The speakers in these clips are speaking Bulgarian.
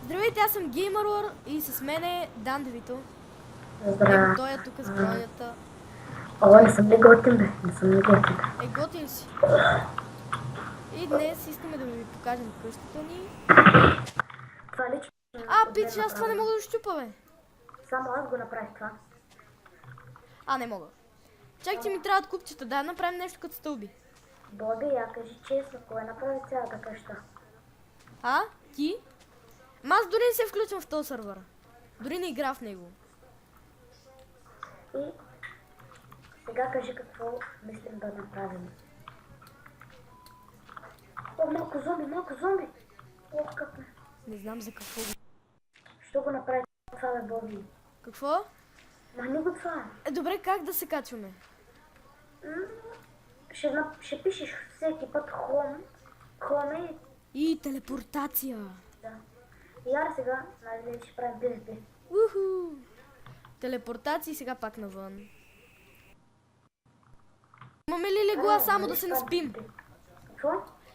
Здравейте, аз съм Геймърор и с мен е Дан Девито. Здравей. Той е тук с бронята. О, не съм ли готин, бе? Не съм ли готин. Готин си. И днес искаме да ви покажем къщата ни. Това лично... Пич, аз това не мога да щупа, бе. Само аз го направих това. Не мога. Чак, че ми трябват купчета, да направим нещо като стълби. Боби, я кажи честно, кой направи цялата къща? Ти? Аз дори не се включвам в този сървър. Дори не игра в него. И сега кажи какво мислим да направим. О, малко зомби! Ох, как ме. Не знам за какво. Що го направи това, бе, Боби? Какво? Махни го това. Добре, как да се качваме? Ще пишеш всеки път хome И телепортация. да. И ара сега, нали, ще правим PvP. Уху! Телепортация и сега пак навън. Имаме ли легла само да се наспим? Какво?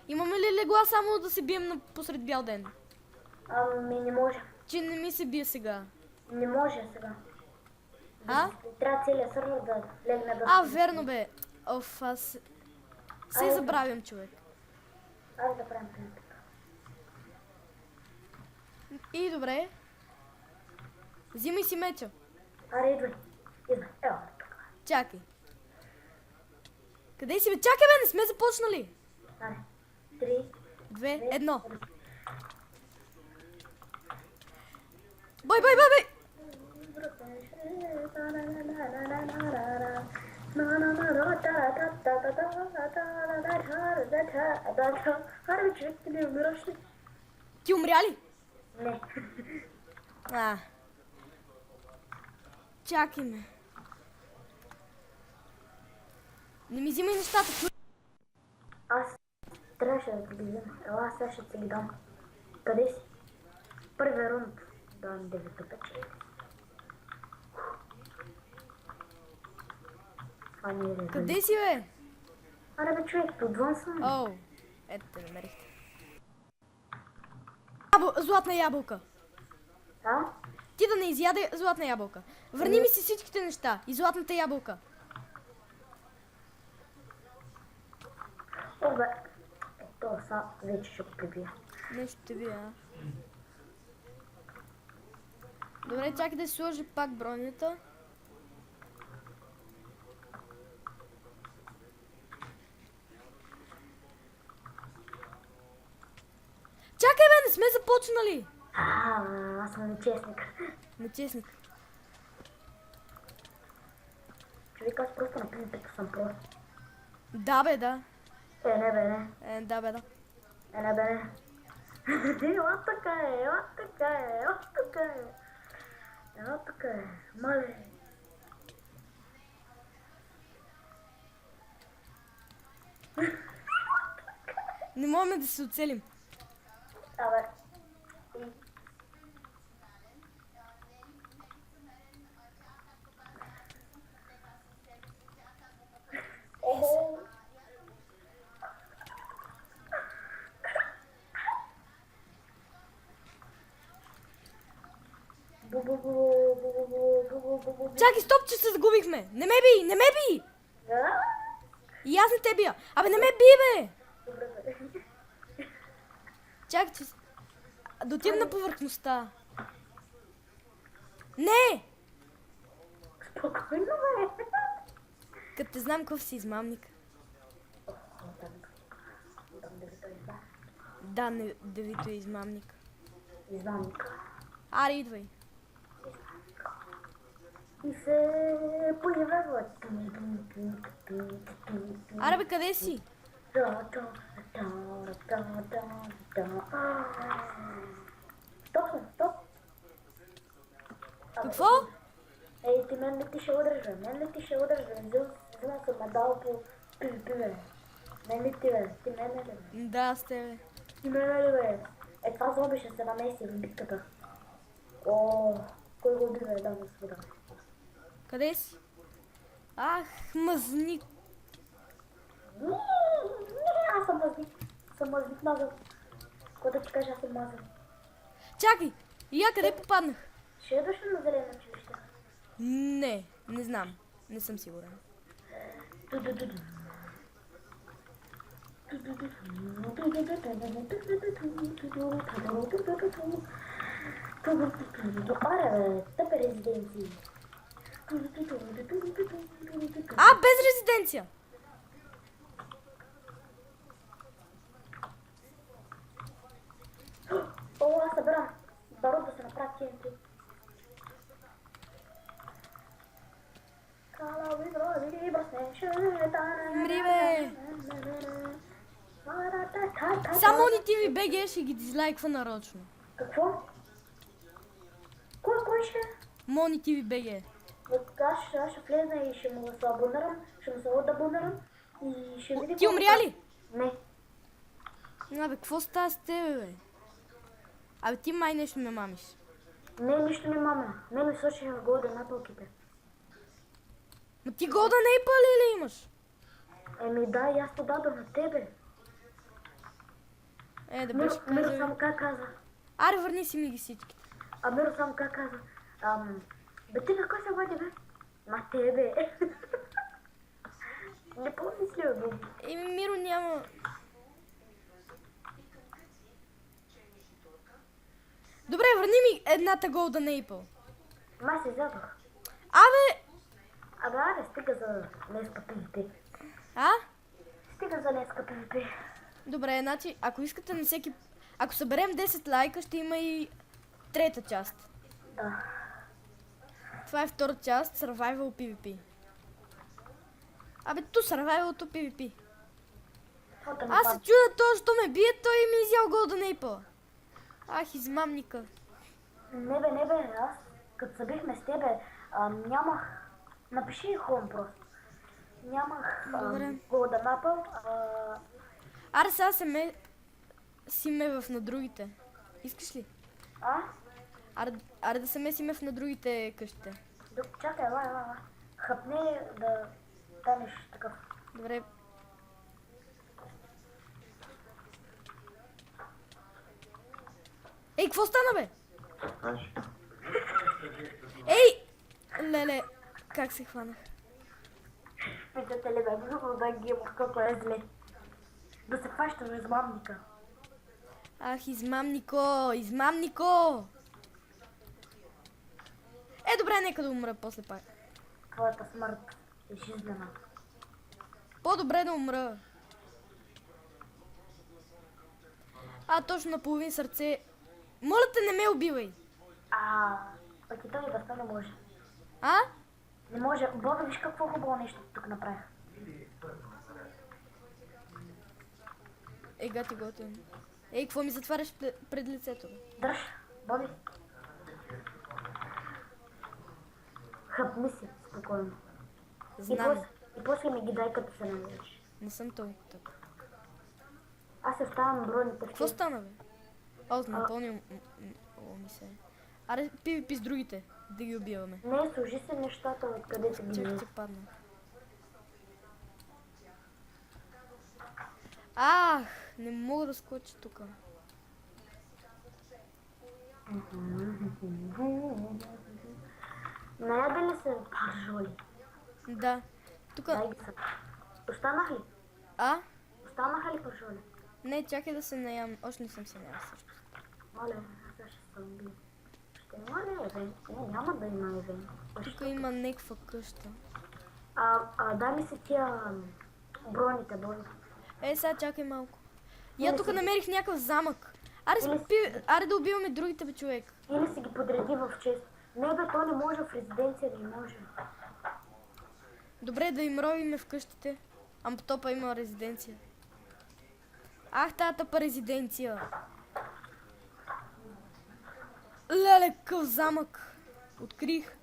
Имаме ли легла само да се бием посред бял ден? Ами не може. Че не ми се бие сега. Не може сега. Трябва целият сървър да легне да... Верно бе. Аз се забравям, човек. Аз да правим PvP. И добре. Взимай си меча. Аре, идвай. Ево, тук. Чакай. Къде си бе? Чакай бе, не сме започнали. Аре. 3, 2, 1. 1. Бой! Аре, човек, ти не умираш ли? Ти умря ли? Не. Чакай ме. Не ми взимай нещата. Аз трябваше да ти ги взема. Ела, сега ще ти ги дам. Къде си? Първи рунд. Дам 9 печели. Това не е резерв. Къде си бе? Аре бе, човек, отвън съм. Ето те намерих. Златна ябълка. Ти да не изяде златна ябълка. Върни ми си всичките неща и златната ябълка. О, бе. Ето, са, вече ще го прибия. Нещо те бия. Добре, чакай да си сложи пак бронята. Чакай бе, не сме започнали. Аз съм нечестник. Нечестник. Човек, аз просто на принципа съм про. Да бе, да. Не бе, не. Да бе, да. Не бе, не. Ела така е, ела така е, ела така е. Ела така е, мале. Не можем да се оцелим. Абе. Охо. Чакай, стоп, че се загубихме. Не ме би, не ме би. Да? И аз не те бия. Абе, не ме би, бе. Добре, бе. Чакай, че... Да отидем на повърхността. Не! Спокойно, бе. Като те знам какъв си измамник. Да, Девито е измамник. Измамник. Аре, идвай. И се появява. Аре, бе, къде си? Стоп. Какво? Ей, ти мен ли ти ще удръж, бе? Взема съм медал по PvP, Мен ли ти, бе? Ти мен ли, бе? Да, с тебе. Ти мен ли, бе? Това зомби ще се намеси в битката. Кой го уби, бе? Да, господа. Къде си? Мазник. Аз съм мазник. Съм мазник назад. Какво да ти кажа, аз съм мазен. Чакай! И я къде попаднах? Ще идваш ли на зелено училище? Не знам. Не съм сигурен. Аре бе, тъпи резиденции. Без резиденция! О, аз събрах. Барут да се направи TNT. Мри, бе! Само ни TV BG ще ги дизлайква нарочно. Какво? Кой ще? Мони TV BG. Аз ще влезна и ще му се абонирам, ще му се абонирам и ще види... Ти умря ли? Не. Абе, какво става с тебе, бе? Абе, ти май нещо ме мамиш. Не, нищо не мама. Мен ми сочиха голден апълките. Ма ти Golden Apple ли имаш? Еми да, и аз то дадох на тебе. Да беше Миро казал. само как каза. Аре, върни си ми ги всички. Миро само как каза. Бе ти на кой се води, бе? На тебе. Не помниш ли, бе? Миро няма... Добре, върни ми едната Golden Apple. Ма се задох. Абе, Стига за днеска PvP. Стига за днеска PvP. Добре, значи, ако искате на всеки... Ако съберем 10 лайка, ще има и трета част. Да. Това е втора част, Survival PvP. Ту Survival, ту PvP. Аз се чудя то, що ме бие, той ми изял Golden Apple. Измамника. Не бе, аз като се бихме с тебе, нямах... Напиши хом просто. Нямах Golden Apple, Аре, сега си ме в на другите. Искаш ли? Аре да се месиме в на другите къщите. Чакай, елай. Хъпне да станеш такъв. Добре. Ей, какво стана, бе? Ей! Леле, как се хванах? Питате ли, бе, много да геймов, колко е зле. Да се хваща на измамника. Измамнико! Добре, нека да умра после пак. Твоята смърт е жизнена. По-добре да умра. Точно на половин сърце. Моля те, не ме убивай. Пък и той да не може. Не може. Боби, виж какво хубаво нещо тук направих. Гати готин. Какво ми затваряш пред лицето? Дръж, Боби. Хъпни си, спокойно. Знам. И после ми ги дай, като се намериш. Не съм толкова тук. Аз се оставам броните. Какво стана, бе? Напълнил ми се. Аре, PvP с другите, да ги убиваме. Не, служи се нещата, откъде се ги Чакай, вижда. ти падна. Не мога да скоча тук. Наяде ли се паржоли? Да. Тук... Дай ги са. Останах ли? Останаха ли паржоли? Не, чакай да се наям. Още не съм се наял също. Моля, аз ще съм бил. Ще има ли евент? Не, няма да има евент. Тук има някаква къща. Дай ми се тия броните, Боби. Сега чакай малко. Я тук намерих някакъв замък. Аре да убиваме другите, бе, човек. Или си ги подреди в чест. Не, бе, то не може в резиденция, не може. Добре, да им ровиме в къщите. Топа има резиденция. Тая тъпа резиденция. Леле, какъв замък. Открих.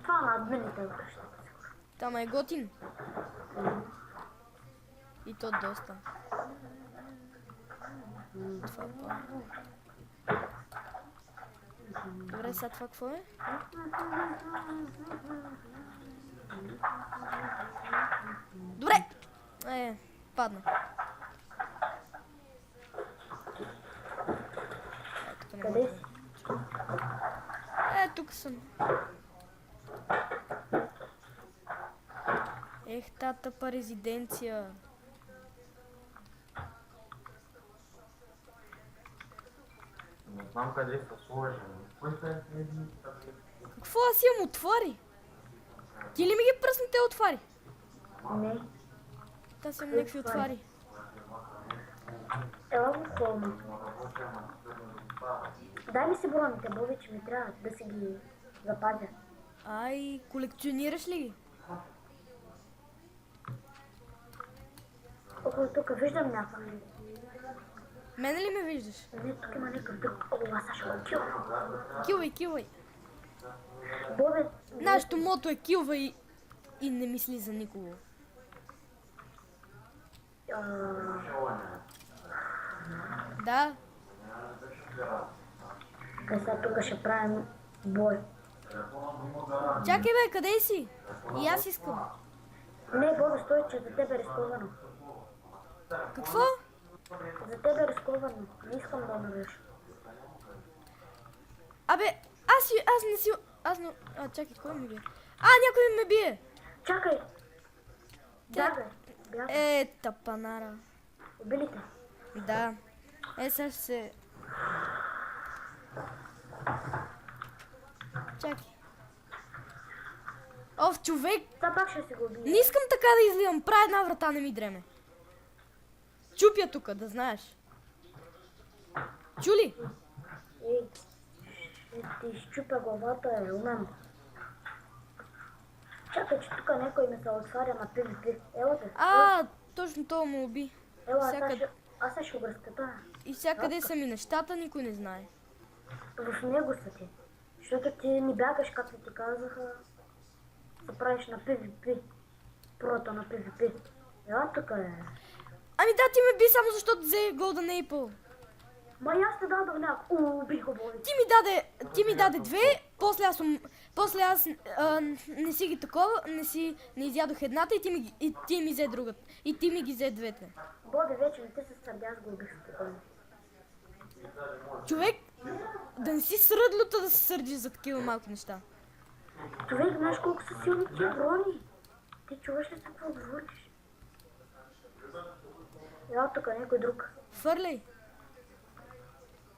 Това на админите в къщата. Там е готин. И то доста. Това е. Добре, сега това какво е? Добре! Падна. Тук не Къде си? Тук съм. Ех, тата па резиденция. Не знам къде са сложени. Кой са едни? Какво аз имам? Отвори? Ти ли ми ги пръсна те отвари? Не. Та съм някакви отвари. Ела го холма. Дай ми си броните, боби, че ми трябва да си ги запазя. Ай, колекционираш ли ги? Около тук виждам някакъв. Мене ли ме виждаш? Не, тук има някакъв друг. О, аз ще го кил. Килвай. Боби, Нашето мото е килвай и не мисли за никого. Да. къде сега тук ще правим бой. Чакай бе, къде си? И аз искам. Не, Боби, стой, че за теб е рисковано. Какво? За теб е рисковано. Не искам да умреш. Абе, аз не си... чакай, кой ми бие? Някой ме бие! Чакай! Бягай! Бягай! Тапанара. Убили те? Да. Сега ще се... Чакай. Човек! Та пак ще си го убия. Не искам така да изливам. Правя една врата, не ми дреме. Чупя тука, да знаеш. Чули? Ей, ще ти изчупя главата, умен. Чакай, че тук някой ми се отваря на PvP. Ела те. Точно това му уби. Ела, аз ще го разкатая. И всякъде са ми нещата, никой не знае. В него са ти. Защото ти не бягаш, както ти казаха. Се правиш на PvP. Прото на PvP. Ела тук е. Ти ме би само защото взе Golden Apple. Ма и аз те дадох някакво. Убих го, Боби. Ти ми даде две, после аз не си ги такова, не изядох едната и ти ми взе другата. И ти ми ги взе двете. Боби, вече не те се сърдя, аз го убих спокойно. Човек, да не си сръдлюта да се сърдиш за такива малки неща. Човек, знаеш колко са силни тия брони? Ти чуваш ли за какво говориш? Ела тук някой друг. Фърляй.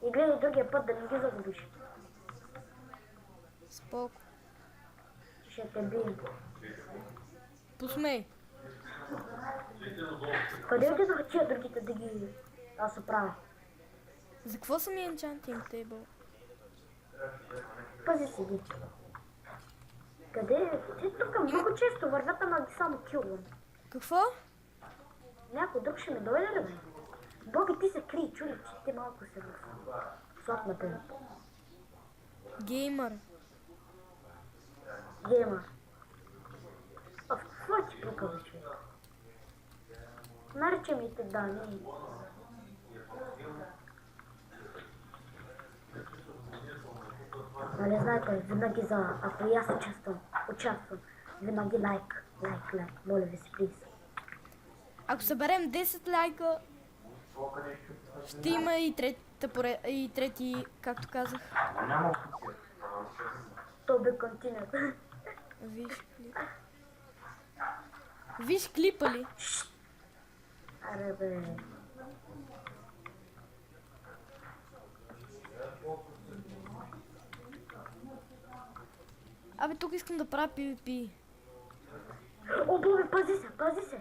И гледай другия път да не ги загубиш. Споко. Ще те бием. Посмей. Къде отидоха тия другите да ги аз оправя? За какво са ми enchanting table? Пази си ги. Къде е? Ти тук много често вървят, ама ги само килвам. Какво? Някой друг ще ми дойде ли, бе? Боби, ти се крий, чули, че ти малко се слаб на теб. Геймър. Геймър. В какво ти пука, бе, човек? Нарича ми те Дани. Нали знаете, винаги ако и аз участвам, винаги лайк, моля ви се, плиз. Ако съберем 10 лайка, ще има и трети, както казах. То бе континент. Виж клипа ли? Аре бе. Тук искам да правя PvP. О, Боби, пази се!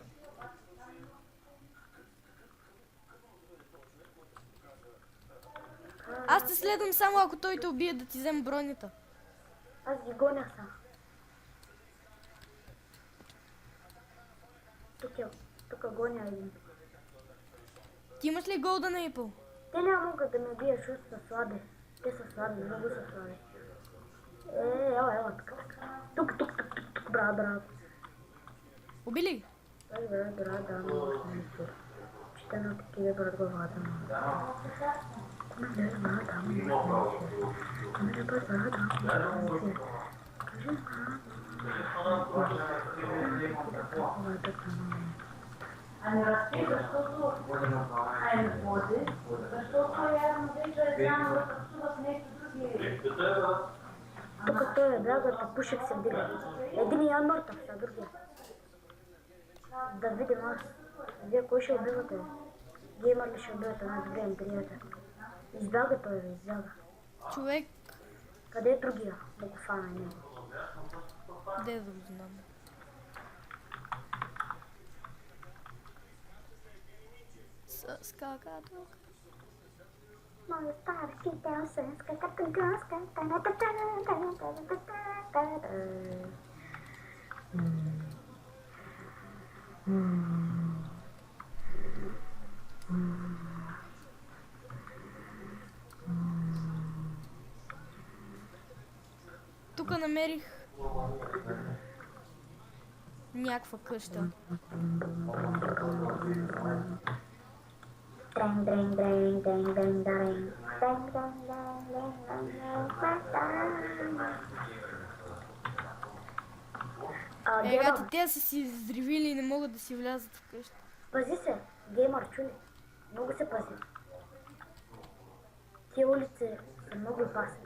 Аз те следвам само ако той те убие да ти взема бронята. Аз ги гоня са. Тук гоня един. Ти имаш ли Golden Apple? Те няма могат да ме бият, защото са слаби. Те са слаби, много са слаби. Ела, тук, брат. Уби ли? Брат, да, много съм мисър. Чета на такива брат главата му. Тук той е драгата, пушек се вдига. Един е мъртъв, а другия. Да видим аз. Вие кой ще убивате? Геймър ли ще убивате? Най-добре им приятел. Избяга той, избяга. Човек, Къде е другия? Да го фана него. де да го знам. С какато. Моя старски телсенска катангаска. Тук намерих някаква къща. Дрен, дрен, дрен, дрен, дрен, дрен. Дрен, дрен, дрен, дрен, дрен, дрен. Гати, те са си взривили и не могат да си влязат в къща. Пази се, геймър, чули? Много се пази. Тия улици са много опасни.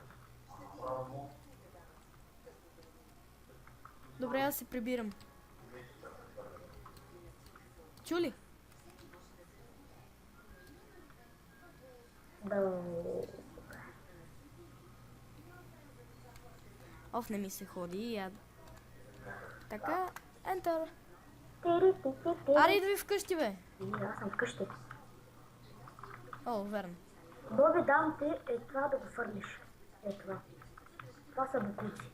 Добре, аз се прибирам. Чули? Да. Оф, не ми се ходи и яд. Така, ентър. Аре, идвай вкъщи, бе. Аз съм вкъщи. О, верно. Боби, дам ти е това да го фърлиш. Е това. Това са буклуци.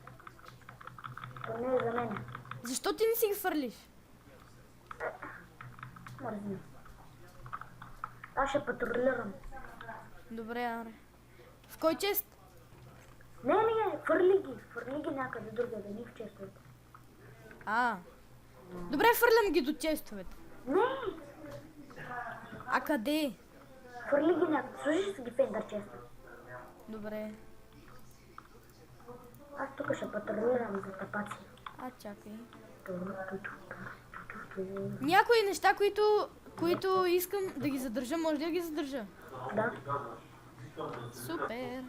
То не е за мен. Защо ти не си ги фърлиш? Мързни. Аз ще патрулирам. Добре, аре. В кой чест? Не, фърли ги. Фърли ги някъде друга, да ни в честовете. А. Добре, фърлям ги до честовете. Не, А къде? фърли ги някъде. Служиш си ги в ендър честа. Добре. Аз тук ще патрулирам за тапаци. А, чакай. Някои неща, които искам да ги задържа, може да ги задържа. Да. Супер.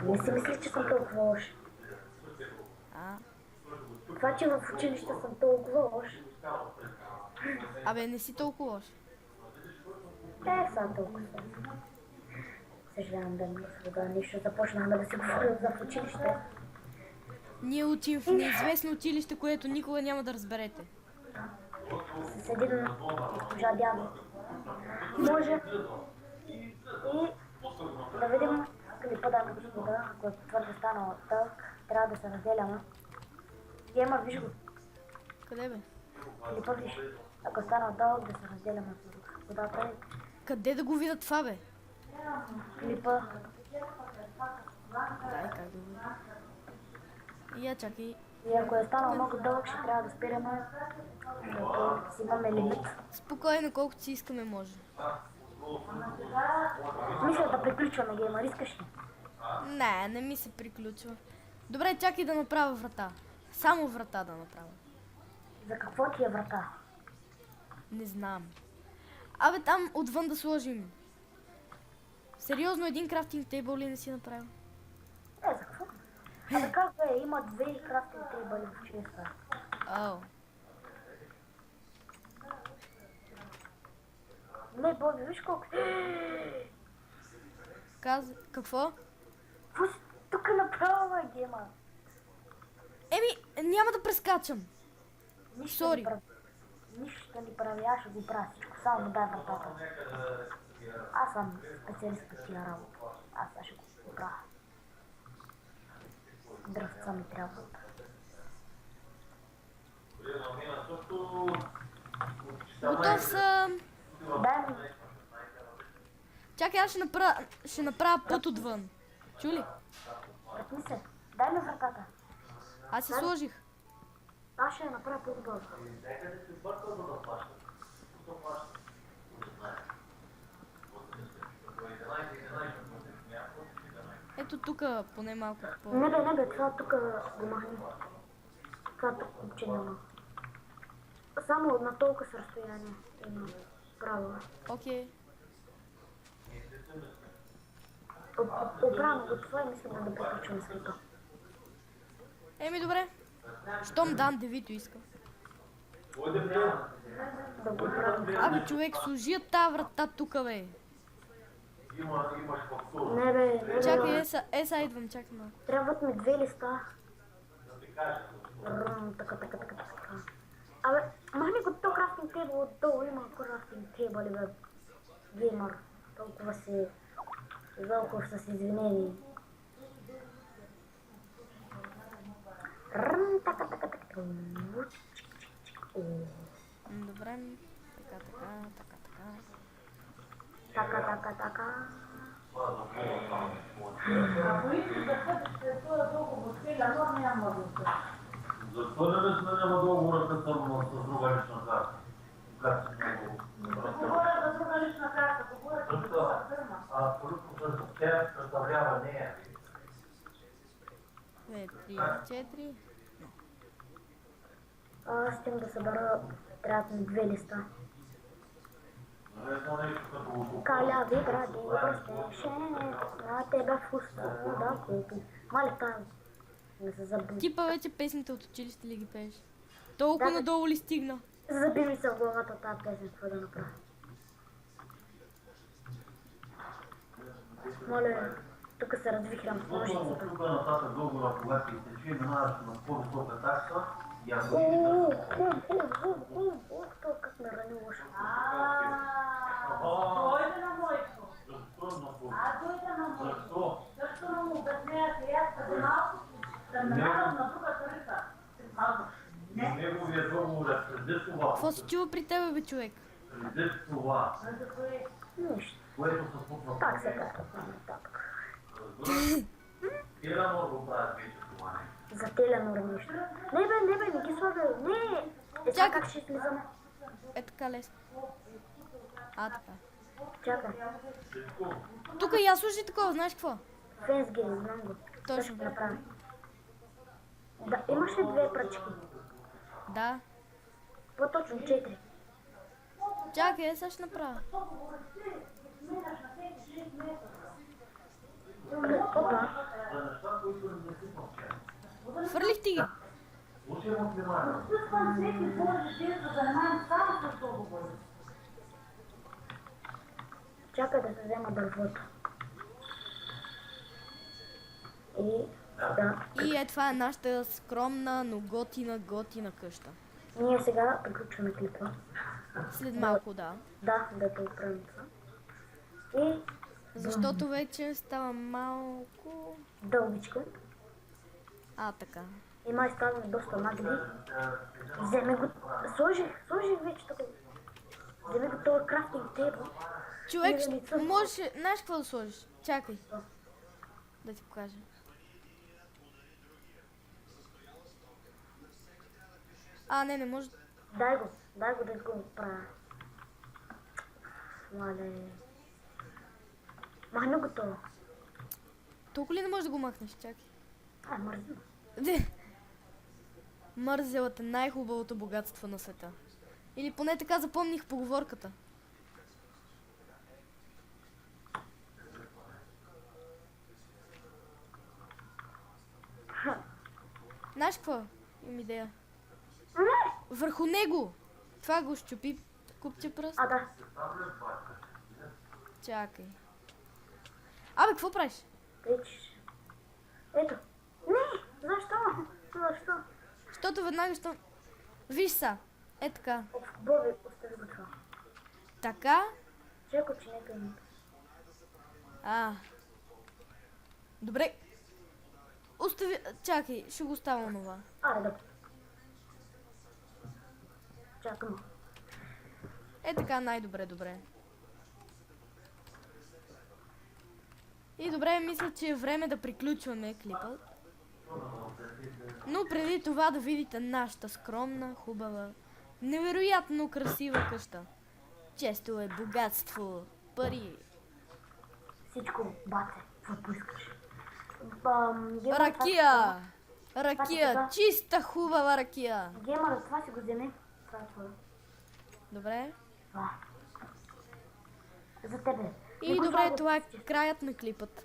Не си мислиш, че съм толкова лош. А. Това, че в училище съм толкова лош. Абе, не си толкова лош. Те са толкова. Съжалявам да ми да нищо започнахме да си говорим за в училище. Ние учим в неизвестно училище, което никога няма да разберете. С един госпожа дядо. Може и да видим клипа, дами и господа, ако е твърде станало тък, трябва да се разделяме. Геймър, виж го. Къде, бе? Клипа виж. Ако е станал дълъг, да се разделяме с господата. Къде да го видя това, бе? Клипа. Дай, как да го видя? Я чакай. И ако е станал много дълъг, ще трябва да спираме. Защото си имаме лимит. Спокойно, колкото си искаме, може. Мисля да приключваме, геймър, искаш ли? Не ми се приключва. Добре, чакай да направя врата. Само врата да направя. За какво ти е врата? Не знам. Абе, там отвън да сложим. Сериозно, един крафтинг тейбъл ли не си направил? За какво? Абе как бе, има две крафтинг тейбъли в честа. Ау. Не, Боби, виж колко... Какво? Тук направо е геймър. Еми, няма да прескачам. Нищо Sorry. не прави. Нищо не прави, аз ще го правя всичко, само му дай вратата. Аз съм специалист по тия работа. Аз сега ще го правя. Дръвца ми трябва. Готов съм. Дай ми. Чакай, аз ще направя път отвън. Чули? Вратни се. Дай ми вратата. Аз се сложих. Аз ще я направя по-добро. Ето тук поне малко по... Не бе, това тук го махни. Това тук купче няма. само на толкова с разстояние има правила. Окей. Оправно го това и мислим да приключим с клипа. Еми добре. Щом Дан Девито иска. Да го оправим. Абе човек, служи я тази врата тука бе. Не бе, не Чакай, бе. еса идвам, чакай малко. Трябват ми 2 листа. Така. Абе, махни го то крафтинг тейбъл отдолу, има крафтинг тейбъл, бе. Геймър. Толкова си Велков с извинение. Така. Добре. Така. Така. Ако искаш да ходиш след това договор с Елеонор, няма да. Защо не сменяме договора с друга лична карта? Как си много? Говоря за друга лична карта, говоря за друга фирма. Абсолютно също. Тя представлява нея. 2, 3, 4. Аз искам да събера, трябват ми 2 листа. Каляви гради пръстеше, на тебе фуста да купи. Маля там, не се заби. Ти па вече песните от училище ли ги пееш? Толкова Да. надолу ли стигна? Заби ми се в главата тази песен, какво да направя. Моля, тук се развихрям с ножицата. Тук нататък договора, когато изтече, минаваш на по-висока такса и ако То как ме рани лошо. Дойде на моето. Защо? Дойде на моето. Защо? Защо му обяснявате и аз преди малко да минавам на друга тарифа. Неговия договор е преди това. Какво се чува при тебе бе човек? Преди това, Нищо. което се случва. Пак се карат нататък. Елеонор го прави вече това не. За Теленор нищо. Не бе, не ги слагай. Не! Е, сега как ще слизаме? Е така лесно. Така. Чакай. Тук и аз служи такова, знаеш какво? Фенсги, знам го. Точно. Ще направя. Да, имаш ли 2 пръчки? Да. По-точно 4. Чакай, сега ще направя. Опа. За неща, които не си пълче. Фърлих ти ги. Слушай му внимателно. Отпускам всеки Божи ден, да занимавам само с договори. Чакай да се взема дървото. И да. И това е нашата скромна, но готина къща. Ние сега приключваме клипа. След малко, да. Да те оправим това. И Защото вече става малко... дългичко. Така. И май ставаме доста нагли. Вземе го. Сложих вече тук. Вземе го този крафтинг тейбъл. Човек, Миреница. може... Знаеш какво да сложиш? Чакай. Да ти покажа. Не може... Дай го да го правя. Мале. Махни го това. Толкова ли не можеш да го махнеш? Чакай. Мързно. Мързелът е най-хубавото богатство на света. Или поне така запомних поговорката. Знаеш какво? Имам идея. Върху него! Това го щупи купче пръст. Да. Чакай. Абе, какво правиш? Течеш. Ето. Не! Защо? Защото веднага ще... Виж са. Така. Боби, остави го това. Така. Чекай, че нека има. Добре. Остави... Чакай, ще го оставя това. Да. Чакам. Така най-добре, добре. И добре, мисля, че е време да приключваме клипа. Но преди това да видите нашата скромна, хубава, невероятно красива къща. Често е богатство, пари. Всичко, бате, какво поискаш. Ракия! Ракия! Чиста хубава ракия! Геймър, това си го вземе. това е твое. Добре. Това. За тебе. И добре, това е краят на клипът.